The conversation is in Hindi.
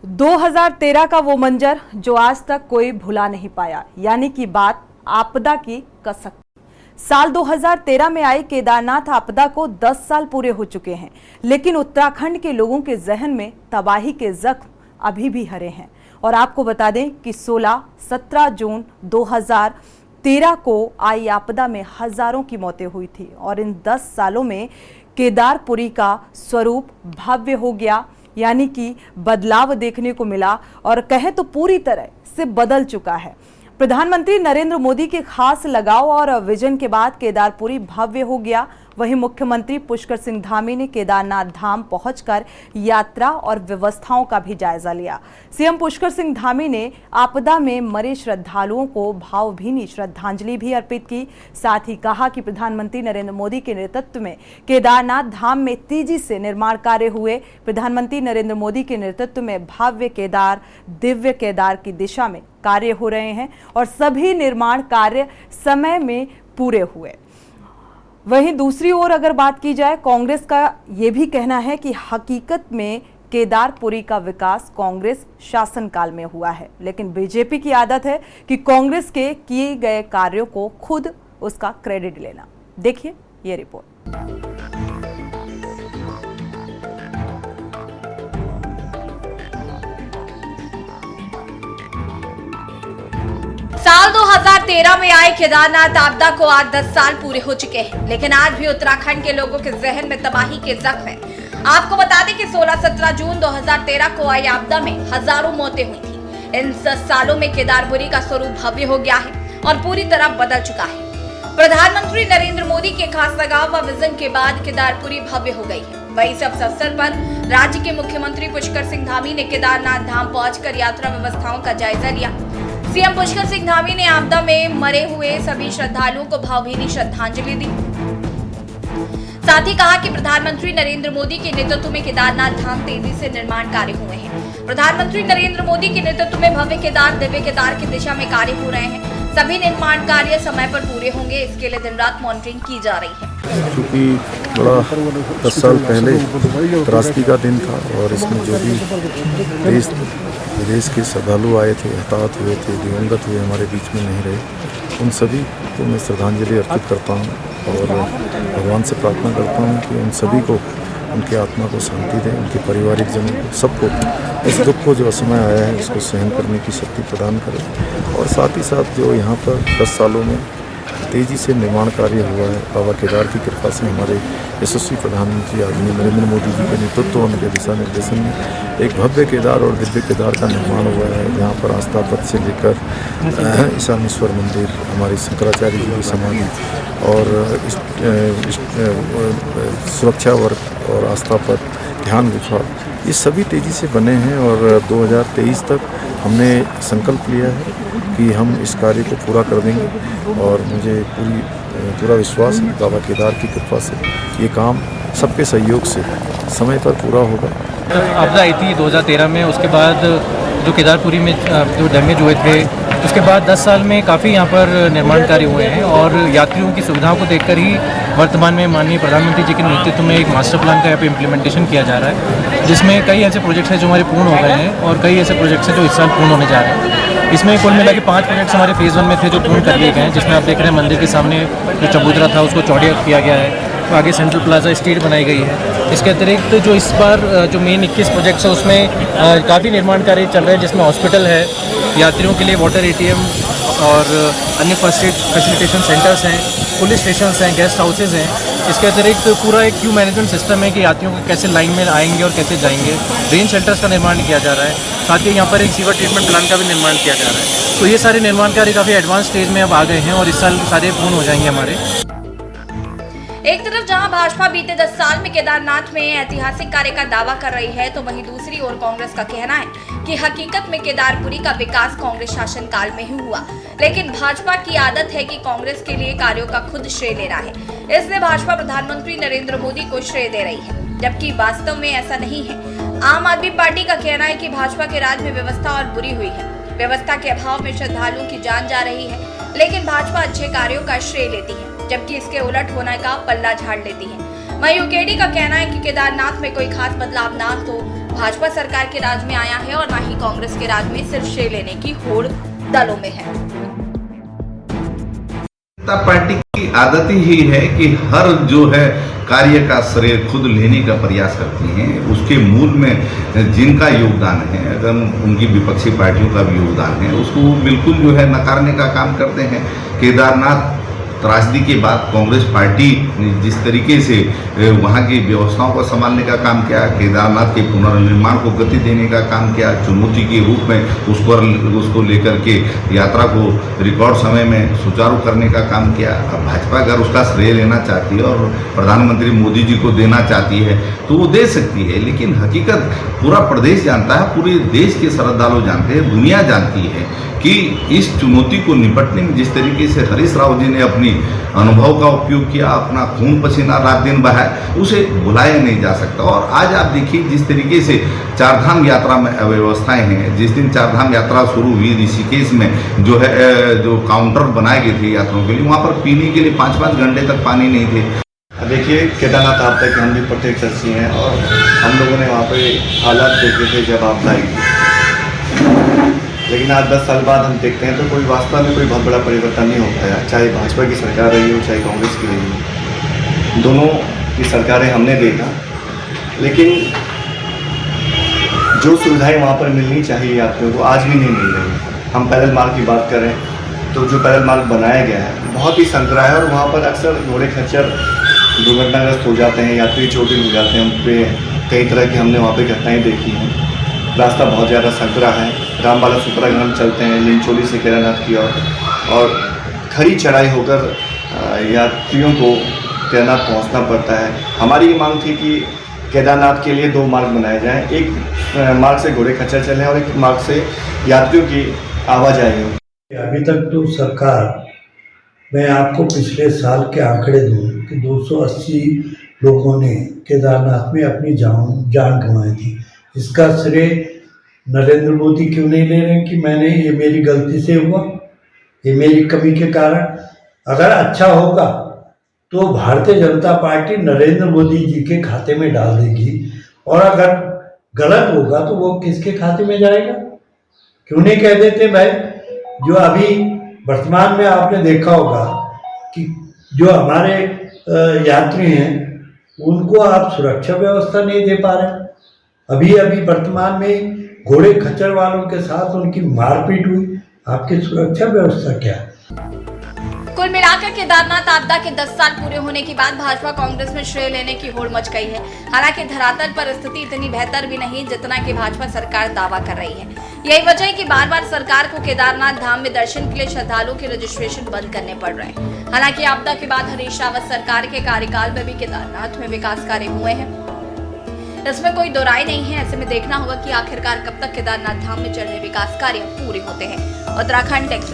2013 का वो मंजर जो आज तक कोई भुला नहीं पाया, यानी कि बात आपदा की कसक। साल 2013 में आई केदारनाथ आपदा को 10 साल पूरे हो चुके हैं, लेकिन उत्तराखंड के लोगों के जहन में तबाही के जख्म अभी भी हरे हैं। और आपको बता दें कि 16-17 जून 2013 को आई आपदा में हजारों की मौतें हुई थी और इन 10 सालों में केदारपुरी का स्वरूप भव्य हो गया, यानी कि बदलाव देखने को मिला और कहें तो पूरी तरह से बदल चुका है। प्रधानमंत्री नरेंद्र मोदी के खास लगाव और विजन के बाद केदारपुरी भव्य हो गया। वहीं मुख्यमंत्री पुष्कर सिंह धामी ने केदारनाथ धाम पहुंचकर यात्रा और व्यवस्थाओं का भी जायजा लिया। सीएम पुष्कर सिंह धामी ने आपदा में मरे श्रद्धालुओं को भावभीनी श्रद्धांजलि भी अर्पित की। साथ ही कहा कि प्रधानमंत्री नरेंद्र मोदी के नेतृत्व में केदारनाथ धाम में तेजी से निर्माण कार्य हुए। प्रधानमंत्री नरेंद्र मोदी के नेतृत्व में भव्य केदार, दिव्य केदार की दिशा में कार्य हो रहे हैं और सभी निर्माण कार्य समय में पूरे हुए। वहीं दूसरी ओर अगर बात की जाए, कांग्रेस का यह भी कहना है कि हकीकत में केदारपुरी का विकास कांग्रेस शासनकाल में हुआ है, लेकिन बीजेपी की आदत है कि कांग्रेस के किए गए कार्यों को खुद उसका क्रेडिट लेना। देखिए ये रिपोर्ट। साल 2013 में आई केदारनाथ आपदा को आज 10 साल पूरे हो चुके हैं, लेकिन आज भी उत्तराखंड के लोगों के जहन में तबाही के जख्म हैं। आपको बता दें कि 16-17 जून 2013 को आई आपदा में हजारों मौतें हुई थी। इन 10 सालों में केदारपुरी का स्वरूप भव्य हो गया है और पूरी तरह बदल चुका है। प्रधानमंत्री नरेंद्र मोदी के खास लगाव व विजन के बाद केदारपुरी भव्य हो गई है। वहीं इस अवसर पर राज्य के मुख्यमंत्री पुष्कर सिंह धामी ने केदारनाथ धाम पहुंचकर यात्रा व्यवस्थाओं का जायजा लिया। सीएम पुष्कर सिंह धामी ने आपदा में मरे हुए सभी श्रद्धालुओं को भावभीनी श्रद्धांजलि दी। साथ ही कहा कि प्रधानमंत्री नरेंद्र मोदी के नेतृत्व में केदारनाथ धाम तेजी से निर्माण कार्य हुए हैं। प्रधानमंत्री नरेंद्र मोदी के नेतृत्व में भव्य केदार, दिव्य केदार की दिशा में कार्य हो रहे हैं। सभी निर्माण कार्य समय पर पूरे होंगे, इसके लिए दिन रात मॉनिटरिंग की जा रही है। क्योंकि बड़ा 10 साल पहले त्रासदी का दिन था और इसमें जो भी देश विदेश के श्रद्धालु आए थे, हताहत हुए थे, दिवंगत हुए, हमारे बीच में नहीं रहे, उन सभी को मैं श्रद्धांजलि अर्पित करता हूँ और भगवान से प्रार्थना करता हूँ कि उन सभी को, उनकी आत्मा को शांति दें, उनके पारिवारिक जनों को, सबको इस दुख को जो असमय आया है उसको सहन करने की शक्ति प्रदान करें। और साथ ही साथ जो यहाँ पर 10 सालों में तेज़ी से निर्माण कार्य हुआ है, बाबा केदार की कृपा से हमारे यशस्वी प्रधानमंत्री आदरणीय नरेंद्र मोदी जी के नेतृत्व और उनके दिशा निर्देशन में एक भव्य केदार और दिव्य केदार का निर्माण हुआ है, जहाँ पर आस्था पथ से लेकर ईशानेश्वर मंदिर, हमारे शंकराचार्य जी की समाधि और सुरक्षा वर्ग और आस्था पथ, ध्यान गुफा, ये सभी तेज़ी से बने हैं। और 2023 तक हमने संकल्प लिया है कि हम इस कार्य को पूरा कर देंगे और मुझे पूरा विश्वास है बाबा केदार की कृपा से ये काम सबके सहयोग से समय पर पूरा होगा। आपदा आई थी 2013 में, उसके बाद जो केदारपुरी में जो डैमेज हुए थे, उसके बाद 10 साल में काफ़ी यहाँ पर निर्माण कार्य हुए हैं और यात्रियों की सुविधाओं को देखकर ही वर्तमान में माननीय प्रधानमंत्री जी के नेतृत्व में एक मास्टर प्लान का यहाँ पे इम्प्लीमेंटेशन किया जा रहा है, जिसमें कई ऐसे प्रोजेक्ट्स हैं जो हमारे पूर्ण हो गए हैं और कई ऐसे प्रोजेक्ट्स हैं जो इस साल पूर्ण होने जा रहे हैं। इसमें कुल मिला के 5 प्रोजेक्ट्स हमारे फेज़ 1 में थे जो पूर्ण कर लिए गए हैं, जिसमें आप देख रहे हैं मंदिर के सामने जो चबूतरा था उसको चौड़ा किया गया है, आगे सेंट्रल प्लाजा स्ट्रीट बनाई गई है। इसके अतिरिक्त जो इस बार जो मेन 21 प्रोजेक्ट्स है उसमें काफ़ी निर्माण कार्य चल रहे हैं, जिसमें हॉस्पिटल है, यात्रियों के लिए वाटर ATM और अन्य फर्स्ट एड फैसिलिटेशन सेंटर्स हैं, पुलिस स्टेशन हैं, गेस्ट हाउसेज हैं। इसके अतिरिक्त पूरा एक क्यू मैनेजमेंट सिस्टम है कि यात्रियों को कैसे लाइन में आएंगे और कैसे जाएंगे। रेन शेल्टर्स का निर्माण किया जा रहा है, साथ ही यहाँ पर एक सीवर ट्रीटमेंट प्लान का भी निर्माण किया जा रहा है। तो ये सारे निर्माण कार्य काफ़ी एडवांस स्टेज में अब आ गए हैं और इस साल सारे पूर्ण हो जाएंगे हमारे। एक तरफ जहां भाजपा बीते 10 साल में केदारनाथ में ऐतिहासिक कार्य का दावा कर रही है, तो वहीं दूसरी ओर कांग्रेस का कहना है कि हकीकत में केदारपुरी का विकास कांग्रेस शासनकाल में ही हुआ, लेकिन भाजपा की आदत है कि कांग्रेस के लिए कार्यों का खुद श्रेय लेना है, इसलिए भाजपा प्रधानमंत्री नरेंद्र मोदी को श्रेय दे रही है, जबकि वास्तव में ऐसा नहीं है। आम आदमी पार्टी का कहना है कि भाजपा के राज में व्यवस्था और बुरी हुई है, व्यवस्था के अभाव में श्रद्धालुओं की जान जा रही है, लेकिन भाजपा अच्छे कार्यों का श्रेय लेती है, जबकि इसके उलट होने का पल्ला झाड़ लेती है। वहीं यूकेडी का कहना है कि केदारनाथ में कोई खास बदलाव ना हो, भाजपा सरकार के राज में आया है और न ही कांग्रेस के राज में सिर्फ श्रेय लेने की होड़ दलों में है। पार्टी की आदत ही है कि हर जो है कार्य का श्रेय खुद लेने का प्रयास करती हैं। उसके मूल में जिनका योगदान है, अगर उनकी विपक्षी पार्टियों का भी योगदान है, उसको बिल्कुल जो है नकारने का काम करते हैं। केदारनाथ त्रासदी के बाद कांग्रेस पार्टी ने जिस तरीके से वहाँ की व्यवस्थाओं को संभालने का काम किया, केदारनाथ के पुनर्निर्माण को गति देने का काम किया, चुनौती के रूप में उसको लेकर के यात्रा को रिकॉर्ड समय में सुचारू करने का काम किया। अब भाजपा अगर उसका श्रेय लेना चाहती है और प्रधानमंत्री मोदी जी को देना चाहती है तो वो दे सकती है, लेकिन हकीकत पूरा प्रदेश जानता है, पूरे देश के श्रद्धालु जानते हैं, दुनिया जानती है कि इस चुनौती को निपटने में जिस तरीके से हरीश राव जी ने अपनी अनुभव का उपयोग किया, अपना खून पसीना रात दिन बहाया, उसे भुलाया नहीं जा सकता। और आज आप देखिए जिस तरीके से चारधाम यात्रा में अव्यवस्थाएं हैं, जिस दिन चारधाम यात्रा शुरू हुई ऋषिकेश में जो है जो काउंटर बनाए गए थे यात्रियों के लिए, वहाँ पर पीने के लिए 5-5 घंटे तक पानी नहीं थे। देखिए केदारनाथ आपदा के हम भी प्रत्यक्षदर्शी हैं और हम लोगों ने वहाँ पे हालात देखे थे जब आपदा आई थी, लेकिन आज 10 साल बाद हम देखते हैं तो कोई वास्तव में कोई बहुत बड़ा परिवर्तन नहीं हो पाया। चाहे भाजपा की सरकार रही हो, चाहे कांग्रेस की रही हो, दोनों की सरकारें हमने देखा, लेकिन जो सुविधाएं वहाँ पर मिलनी चाहिए यात्रियों को आज भी नहीं मिल रही। हम पैदल मार्ग की बात करें तो जो पैदल मार्ग बनाया गया है बहुत ही संकरा है और वहाँ पर अक्सर घोड़े खच्चर दुर्घटनाग्रस्त हो जाते हैं, यात्री चोटिल हो जाते हैं। उन पर कई तरह की हमने वहाँ पे घटनाएँ देखी हैं। रास्ता बहुत ज़्यादा संकरा है। रामबाला सुपरागढ़ हम चलते हैं लिंचोली से केदारनाथ की ओर, और खड़ी चढ़ाई होकर यात्रियों को केदारनाथ पहुंचना पड़ता है। हमारी मांग थी कि केदारनाथ के लिए 2 मार्ग बनाए जाएं, एक मार्ग से घोड़े खच्चर चलें और एक मार्ग से यात्रियों की आवाजाही हो। अभी तक तो सरकार, मैं आपको पिछले साल के आंकड़े दूँ कि 280 लोगों ने केदारनाथ में अपनी जान गंवाई थी। इसका श्रेय नरेंद्र मोदी क्यों नहीं ले रहे कि मैंने ये मेरी गलती से हुआ, ये मेरी कमी के कारण। अगर अच्छा होगा तो भारतीय जनता पार्टी नरेंद्र मोदी जी के खाते में डाल देगी, और अगर गलत होगा तो वो किसके खाते में जाएगा? क्यों नहीं कह देते भाई? जो अभी वर्तमान में आपने देखा होगा कि जो हमारे यात्री हैं उनको आप सुरक्षा व्यवस्था नहीं दे पा रहे। अभी वर्तमान में घोड़े खच्चर वालों के साथ उनकी मारपीट हुई, आपकी सुरक्षा व्यवस्था क्या है? कुल मिलाकर केदारनाथ आपदा के 10 साल पूरे होने के बाद भाजपा कांग्रेस में श्रेय लेने की होड़ मच गई है। हालांकि धरातल पर स्थिति इतनी बेहतर भी नहीं जितना कि भाजपा सरकार दावा कर रही है। यही वजह है कि बार-बार सरकार को केदारनाथ धाम में दर्शन के लिए श्रद्धालुओं के रजिस्ट्रेशन बंद करने पड़ रहे हैं। हालांकि आपदा के बाद हरीश रावत सरकार के कार्यकाल में भी केदारनाथ में विकास कार्य हुए हैं, इसमें कोई दो राय नहीं है। ऐसे में देखना होगा कि आखिरकार कब तक केदारनाथ धाम में चल रहे विकास कार्य पूरे होते हैं। उत्तराखंड टेक्स्ट